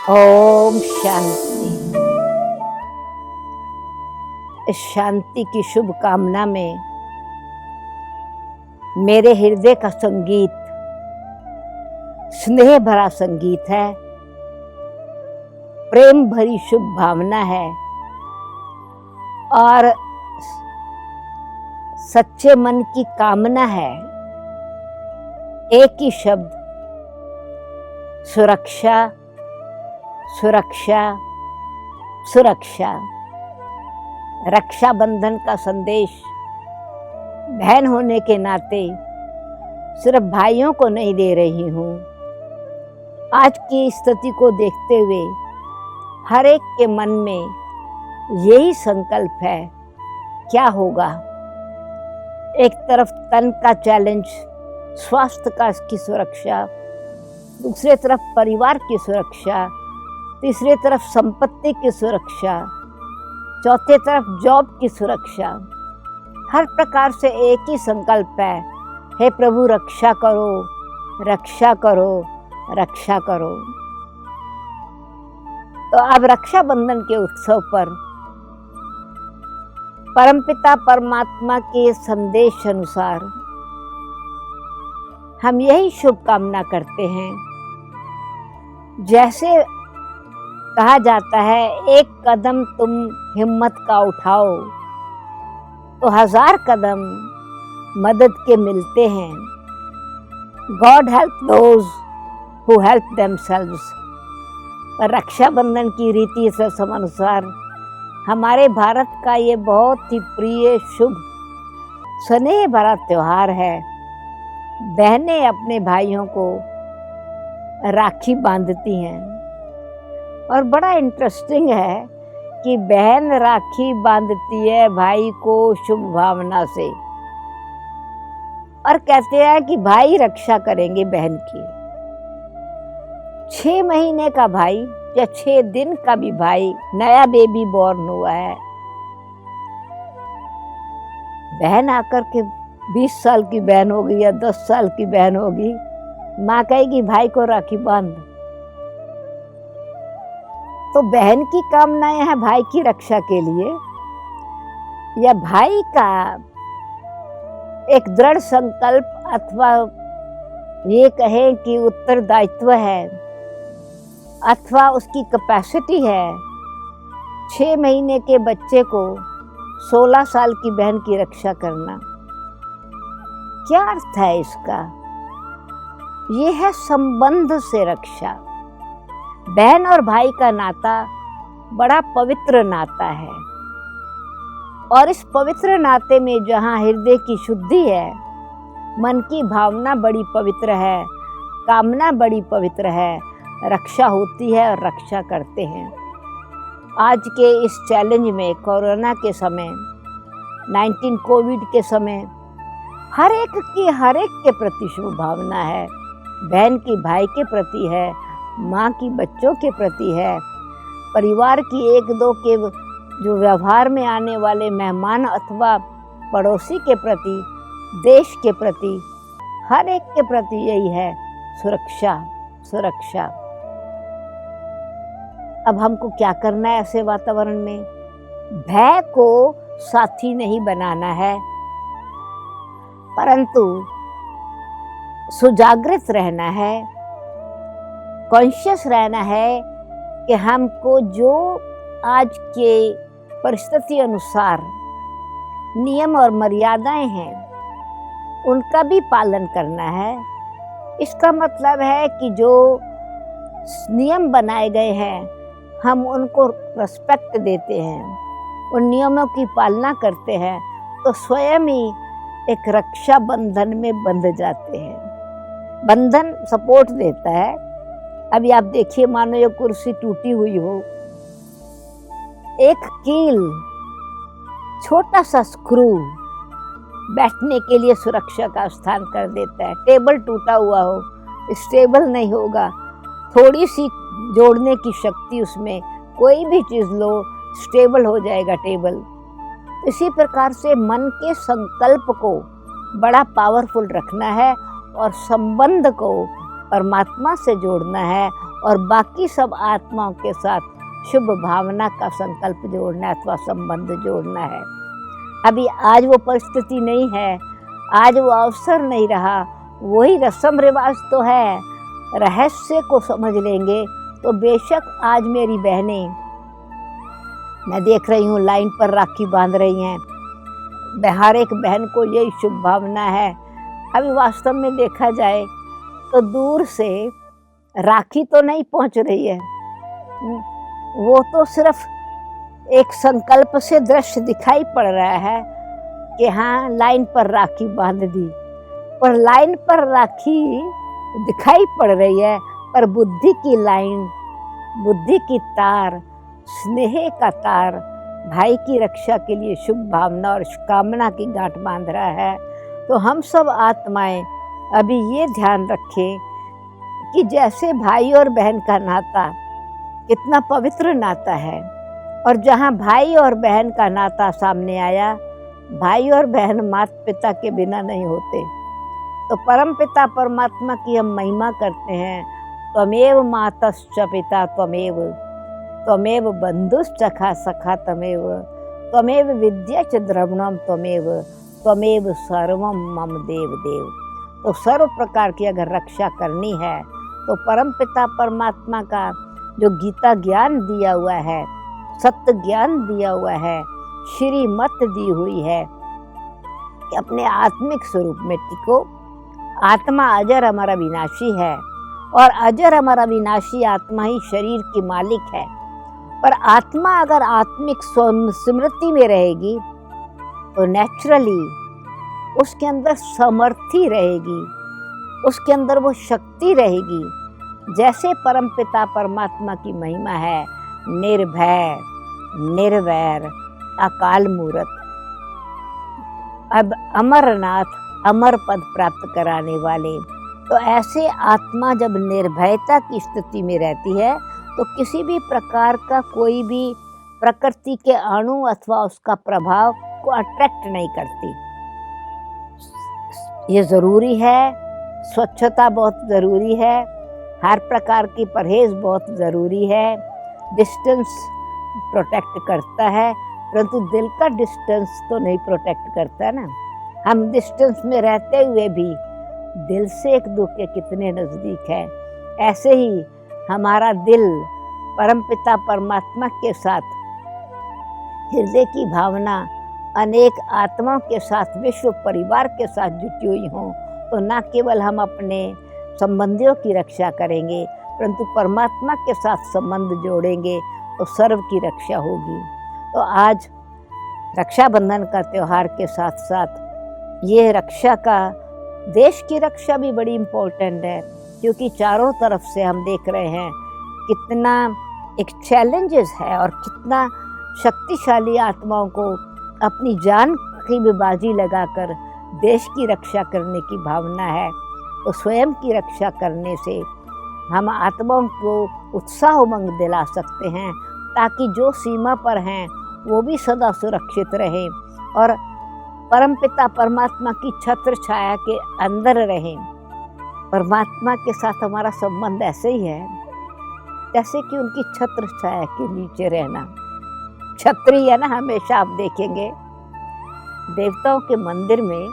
ओम शांति। इस शांति की शुभ कामना में मेरे हृदय का संगीत स्नेह भरा संगीत है, प्रेम भरी शुभ भावना है और सच्चे मन की कामना है। एक ही शब्द, सुरक्षा सुरक्षा सुरक्षा। रक्षाबंधन का संदेश बहन होने के नाते सिर्फ भाइयों को नहीं दे रही हूँ। आज की स्थिति को देखते हुए हर एक के मन में यही संकल्प है, क्या होगा। एक तरफ तन का चैलेंज, स्वास्थ्य का की सुरक्षा, दूसरे तरफ परिवार की सुरक्षा, तीसरे तरफ संपत्ति की सुरक्षा, चौथे तरफ जॉब की सुरक्षा। हर प्रकार से एक ही संकल्प है, हे प्रभु रक्षा करो रक्षा करो रक्षा करो। तो अब रक्षाबंधन के उत्सव पर परमपिता परमात्मा के संदेश अनुसार हम यही शुभकामना करते हैं। जैसे कहा जाता है, एक कदम तुम हिम्मत का उठाओ तो 1000 कदम मदद के मिलते हैं। God help those who help themselves. Rakshabandhan की रीति रस्म अनुसार हमारे भारत का ये बहुत ही प्रिय, शुभ, स्नेह भरा त्योहार है। बहनें अपने भाइयों को राखी बांधती हैं और बड़ा इंटरेस्टिंग है कि बहन राखी बांधती है भाई को शुभ भावना से और कहते हैं कि भाई रक्षा करेंगे बहन की। 6 महीने का भाई या 6 दिन का भी भाई, नया बेबी बॉर्न हुआ है, बहन आकर के 20 साल की बहन होगी या 10 साल की बहन होगी, माँ कहेगी भाई को राखी बांध। तो बहन की कामनाएं हैं भाई की रक्षा के लिए, या भाई का एक दृढ़ संकल्प अथवा ये कहें कि उत्तरदायित्व है अथवा उसकी कैपेसिटी है 6 महीने के बच्चे को 16 साल की बहन की रक्षा करना। क्या अर्थ है इसका? ये है संबंध से रक्षा। बहन और भाई का नाता बड़ा पवित्र नाता है और इस पवित्र नाते में जहाँ हृदय की शुद्धि है, मन की भावना बड़ी पवित्र है, कामना बड़ी पवित्र है, रक्षा होती है और रक्षा करते हैं। आज के इस चैलेंज में, कोरोना के समय, 19 कोविड के समय, हर एक के प्रति शुभ भावना है। बहन की भाई के प्रति है, माँ की बच्चों के प्रति है, परिवार की 1-2 के जो व्यवहार में आने वाले मेहमान अथवा पड़ोसी के प्रति, देश के प्रति, हर एक के प्रति यही है, सुरक्षा सुरक्षा। अब हमको क्या करना है ऐसे वातावरण में? भय को साथी नहीं बनाना है, परंतु सुजागृत रहना है, कॉन्शियस रहना है कि हमको जो आज के परिस्थिति अनुसार नियम और मर्यादाएं हैं उनका भी पालन करना है। इसका मतलब है कि जो नियम बनाए गए हैं हम उनको रिस्पेक्ट देते हैं, उन नियमों की पालना करते हैं, तो स्वयं ही एक रक्षा बंधन में बंध जाते हैं। बंधन सपोर्ट देता है। अभी आप देखिए, मानो ये कुर्सी टूटी हुई हो, एक कील, छोटा सा स्क्रू बैठने के लिए सुरक्षा का स्थान कर देता है। टेबल टूटा हुआ हो, स्टेबल नहीं होगा, थोड़ी सी जोड़ने की शक्ति उसमें, कोई भी चीज़ लो स्टेबल हो जाएगा टेबल। इसी प्रकार से मन के संकल्प को बड़ा पावरफुल रखना है और संबंध को परमात्मा से जोड़ना है और बाकी सब आत्माओं के साथ शुभ भावना का संकल्प जोड़ना अथवा संबंध जोड़ना है। अभी आज वो परिस्थिति नहीं है, आज वो अवसर नहीं रहा, वही रस्म रिवाज तो है। रहस्य को समझ लेंगे तो बेशक आज मेरी बहनें, मैं देख रही हूँ लाइन पर राखी बांध रही हैं, हर एक बहन को यही शुभ भावना है। अभी वास्तव में देखा जाए तो दूर से राखी तो नहीं पहुँच रही है, वो तो सिर्फ एक संकल्प से दृश्य दिखाई पड़ रहा है कि हाँ लाइन पर राखी बांध दी, पर लाइन पर राखी दिखाई पड़ रही है, पर बुद्धि की लाइन, बुद्धि की तार, स्नेह का तार भाई की रक्षा के लिए शुभ भावना और कामना की गांठ बांध रहा है। तो हम सब आत्माएं अभी ये ध्यान रखें कि जैसे भाई और बहन का नाता कितना पवित्र नाता है, और जहाँ भाई और बहन का नाता सामने आया, भाई और बहन माता पिता के बिना नहीं होते। तो परम पिता परमात्मा की हम महिमा करते हैं, त्वमेव मातश्च पिता त्वमेव, त्वमेव बंधुश्च सखा त्वमेव, त्वमेव विद्या च द्रविणम त्वमेव, त्वमेव सर्वम मम देव देव। तो सर्व प्रकार की अगर रक्षा करनी है तो परम पिता परमात्मा का जो गीता ज्ञान दिया हुआ है, सत्य ज्ञान दिया हुआ है, श्रीमत दी हुई है कि अपने आत्मिक स्वरूप में टिको। आत्मा अजर अमर अविनाशी है, और अजर अमर अविनाशी आत्मा ही शरीर की मालिक है। पर आत्मा अगर आत्मिक स्मृति में रहेगी तो नेचुरली उसके अंदर समर्थी रहेगी, उसके अंदर वो शक्ति रहेगी। जैसे परम पिता परमात्मा की महिमा है, निर्भय निर्वैर अकाल मूरत, अब अमरनाथ अमर पद प्राप्त कराने वाले। तो ऐसे आत्मा जब निर्भयता की स्थिति में रहती है तो किसी भी प्रकार का कोई भी प्रकृति के अणु अथवा उसका प्रभाव को अट्रैक्ट नहीं करती। ये ज़रूरी है, स्वच्छता बहुत ज़रूरी है, हर प्रकार की परहेज बहुत ज़रूरी है, डिस्टेंस प्रोटेक्ट करता है, परंतु दिल का डिस्टेंस तो नहीं प्रोटेक्ट करता ना। हम डिस्टेंस में रहते हुए भी दिल से एक दूसरे के कितने नज़दीक है। ऐसे ही हमारा दिल परमपिता परमात्मा के साथ हृदय की भावना अनेक आत्माओं के साथ विश्व परिवार के साथ जुटी हुई हों, तो न केवल हम अपने संबंधियों की रक्षा करेंगे परंतु परमात्मा के साथ संबंध जोड़ेंगे तो सर्व की रक्षा होगी। तो आज रक्षाबंधन का त्यौहार के साथ साथ ये रक्षा का, देश की रक्षा भी बड़ी इम्पोर्टेंट है, क्योंकि चारों तरफ से हम देख रहे हैं कितना एक चैलेंजेस है और कितना शक्तिशाली आत्माओं को अपनी जान की भी बाजी लगाकर देश की रक्षा करने की भावना है। तो स्वयं की रक्षा करने से हम आत्माओं को उत्साह उमंग दिला सकते हैं, ताकि जो सीमा पर हैं वो भी सदा सुरक्षित रहें और परमपिता परमात्मा की छत्र छाया के अंदर रहें। परमात्मा के साथ हमारा संबंध ऐसे ही है जैसे कि उनकी छत्र छाया के नीचे रहना। छत्री है ना, हमेशा आप देखेंगे देवताओं के मंदिर में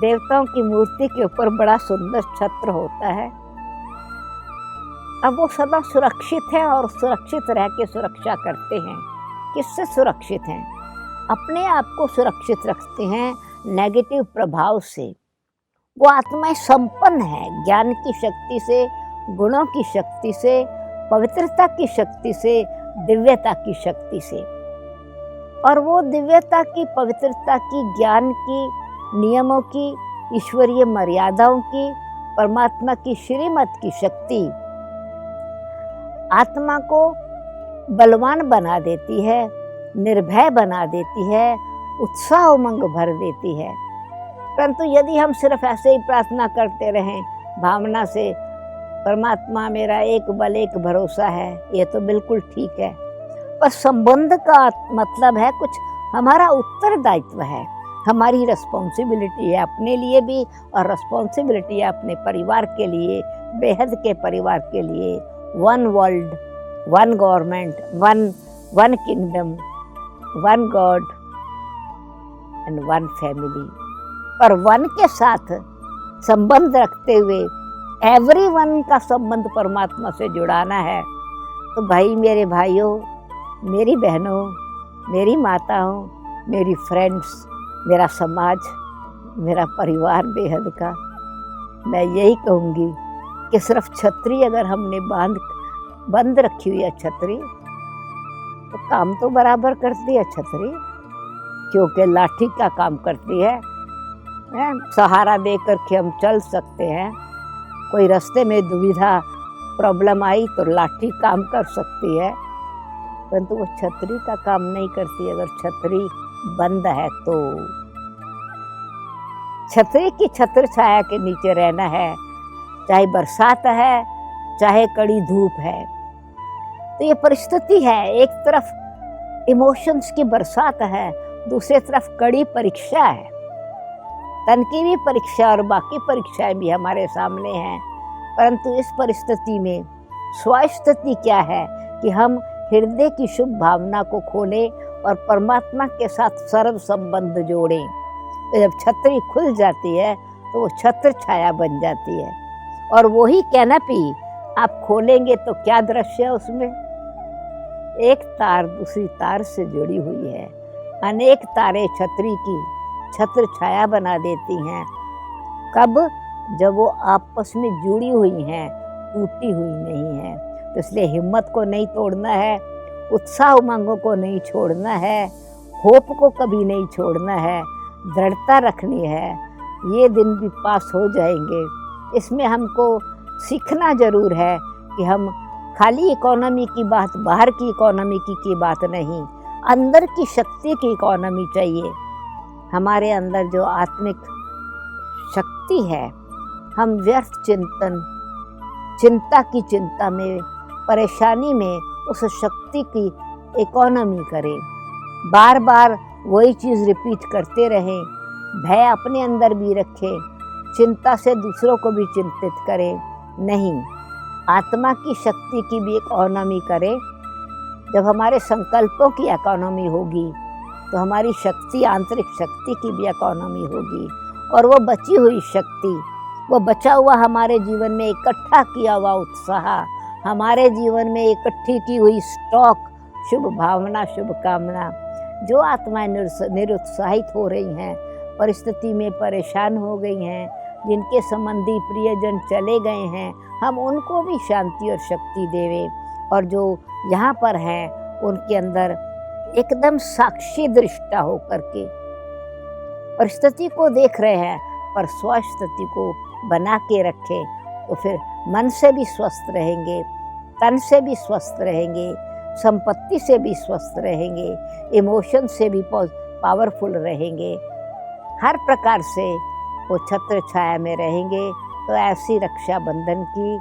देवताओं की मूर्ति के ऊपर बड़ा सुंदर छत्र होता है। अब वो सदा सुरक्षित है और सुरक्षित रह के सुरक्षा करते हैं। किससे सुरक्षित हैं? अपने आप को सुरक्षित रखते हैं नेगेटिव प्रभाव से। वो आत्माएं संपन्न है ज्ञान की शक्ति से, गुणों की शक्ति से, पवित्रता की शक्ति से, दिव्यता की शक्ति से। और वो दिव्यता की, पवित्रता की, ज्ञान की, नियमों की, ईश्वरीय मर्यादाओं की, परमात्मा की श्रीमत की शक्ति आत्मा को बलवान बना देती है, निर्भय बना देती है, उत्साह उमंग भर देती है। परंतु यदि हम सिर्फ ऐसे ही प्रार्थना करते रहें भावना से, परमात्मा मेरा एक बल एक भरोसा है, ये तो बिल्कुल ठीक है, पर संबंध का मतलब है कुछ हमारा उत्तरदायित्व है, हमारी रिस्पॉन्सिबिलिटी है अपने लिए भी और रिस्पॉन्सिबिलिटी है अपने परिवार के लिए, बेहद के परिवार के लिए, one world, one government, one kingdom, one God and one family. पर वन के साथ संबंध रखते हुए एवरीवन का संबंध परमात्मा से जुड़ाना है। तो भाई, मेरे भाइयों, मेरी बहनों, मेरी माताओं, मेरी फ्रेंड्स, मेरा समाज, मेरा परिवार बेहद का, मैं यही कहूँगी कि सिर्फ छतरी अगर हमने बंद रखी हुई है छतरी, तो काम तो बराबर करती है छतरी, क्योंकि लाठी का काम करती है। सहारा दे करके हम चल सकते हैं। कोई रास्ते में दुविधा प्रॉब्लम आई तो लाठी काम कर सकती है, परंतु वो छतरी का काम नहीं करती अगर छतरी बंद है तो। छतरी की छत्र छाया के नीचे रहना है, चाहे बरसात है, चाहे कड़ी धूप है। तो ये परिस्थिति है, एक तरफ इमोशंस की बरसात है, दूसरी तरफ कड़ी परीक्षा है। तन की भी परीक्षा और बाकी परीक्षाएं भी हमारे सामने हैं। परंतु इस परिस्थिति में स्वस्थिति क्या है कि हम हृदय की शुभ भावना को खोलें और परमात्मा के साथ सर्व संबंध जोड़ें। तो जब छतरी खुल जाती है तो वो छत्र छाया बन जाती है, और वही कैनपी आप खोलेंगे तो क्या दृश्य है उसमें? एक तार दूसरी तार से जुड़ी हुई है। अनेक तारें छतरी की छत्र छाया बना देती हैं। कब? जब वो आपस में जुड़ी हुई हैं, टूटी हुई नहीं है। तो इसलिए हिम्मत को नहीं तोड़ना है, उत्साह उमंगों को नहीं छोड़ना है, होप को कभी नहीं छोड़ना है, दृढ़ता रखनी है। ये दिन भी पास हो जाएंगे। इसमें हमको सीखना जरूर है कि हम खाली इकोनॉमी की बात, बाहर की इकोनॉमी की बात नहीं, अंदर की शक्ति की इकोनॉमी चाहिए। हमारे अंदर जो आत्मिक शक्ति है, हम व्यर्थ चिंता की चिंता में, परेशानी में उस शक्ति की इकोनॉमी करें। बार बार वही चीज़ रिपीट करते रहें, भय अपने अंदर भी रखें, चिंता से दूसरों को भी चिंतित करें नहीं। आत्मा की शक्ति की भी इकोनॉमी करें। जब हमारे संकल्पों की इकोनॉमी होगी तो हमारी शक्ति, आंतरिक शक्ति की भी इकोनॉमी होगी, और वो बची हुई शक्ति, वो बचा हुआ हमारे जीवन में इकट्ठा किया हुआ उत्साह, हमारे जीवन में इकट्ठी की हुई स्टॉक, शुभ भावना, शुभकामना, जो आत्माएं निरुत्साहित हो रही हैं, परिस्थिति में परेशान हो गई हैं, जिनके संबंधी प्रियजन चले गए हैं, हम उनको भी शांति और शक्ति देवें। और जो यहाँ पर हैं उनके अंदर एकदम साक्षी दृष्टा होकर के परिस्थिति को देख रहे हैं, पर स्वस्थिति को बना के रखें, तो फिर मन से भी स्वस्थ रहेंगे, तन से भी स्वस्थ रहेंगे, संपत्ति से भी स्वस्थ रहेंगे, इमोशन से भी पावरफुल रहेंगे, हर प्रकार से वो छत्र छाया में रहेंगे। तो ऐसी रक्षा बंधन की,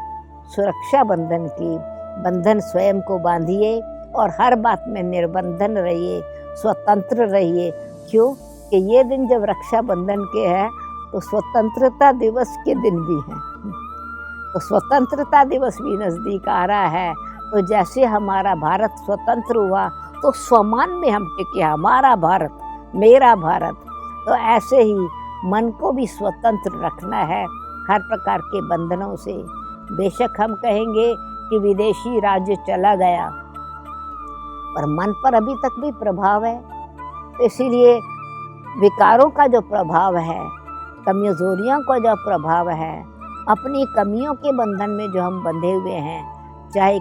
सुरक्षा बंधन की, बंधन स्वयं को बांधिए और हर बात में निर्बंधन रहिए, स्वतंत्र रहिए। क्यों? कि ये दिन जब रक्षा बंधन के हैं तो स्वतंत्रता दिवस के दिन भी हैं, तो स्वतंत्रता दिवस भी नज़दीक आ रहा है। तो जैसे हमारा भारत स्वतंत्र हुआ तो स्वमान में हम टिके, हमारा भारत, मेरा भारत। तो ऐसे ही मन को भी स्वतंत्र रखना है हर प्रकार के बंधनों से। बेशक हम कहेंगे कि विदेशी राज्य चला गया, पर मन पर अभी तक भी प्रभाव है। तो इसीलिए विकारों का जो प्रभाव है, कमजोरियों का जो प्रभाव है, अपनी कमियों के बंधन में जो हम बंधे हुए हैं, चाहे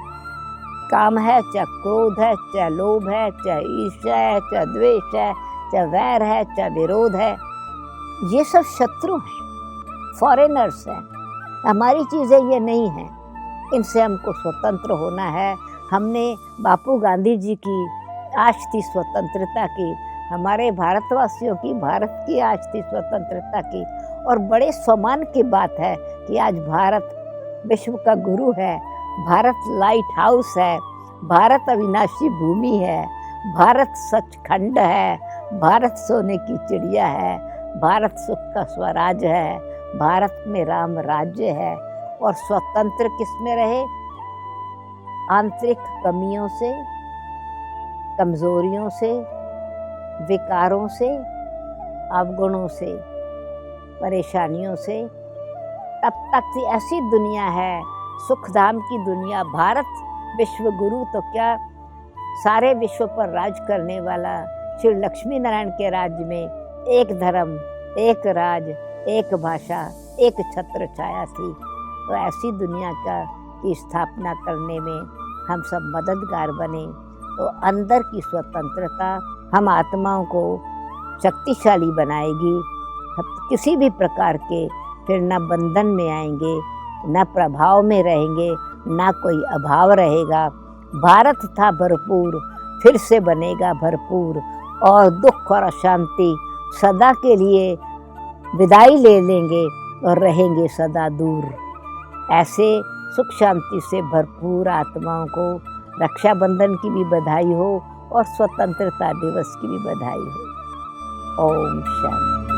काम है, चाहे क्रोध है, चाहे लोभ है, चाहे ईर्ष्या है, चाहे द्वेष है, चाहे वैर है, चाहे विरोध है, ये सब शत्रु हैं, फॉरेनर्स हैं, हमारी चीज़ें ये नहीं हैं। इनसे हमको स्वतंत्र होना है। हमने बापू गांधी जी की आज थी स्वतंत्रता की, हमारे भारतवासियों की, भारत की आज थी स्वतंत्रता की। और बड़े सम्मान की बात है कि आज भारत विश्व का गुरु है, भारत लाइट हाउस है, भारत अविनाशी भूमि है, भारत सचखंड है, भारत सोने की चिड़िया है, भारत सुख का स्वराज है, भारत में राम राज्य है। और स्वतंत्र किस में रहे? आंतरिक कमियों से, कमजोरियों से, विकारों से, अवगुणों से, परेशानियों से। तब तक ऐसी दुनिया है, सुखधाम की दुनिया। भारत विश्व गुरु तो क्या, सारे विश्व पर राज करने वाला श्री लक्ष्मी नारायण के राज्य में एक धर्म, एक राज, एक भाषा, एक छत्र छाया थी। तो ऐसी दुनिया की स्थापना करने में हम सब मददगार बने तो अंदर की स्वतंत्रता हम आत्माओं को शक्तिशाली बनाएगी। हम किसी भी प्रकार के फिर न बंधन में आएंगे, न प्रभाव में रहेंगे, न कोई अभाव रहेगा। भारत था भरपूर, फिर से बनेगा भरपूर, और दुख और अशांति सदा के लिए विदाई ले लेंगे और रहेंगे सदा दूर। ऐसे सुख शांति से भरपूर आत्माओं को रक्षाबंधन की भी बधाई हो और स्वतंत्रता दिवस की भी बधाई हो। ओम शांति।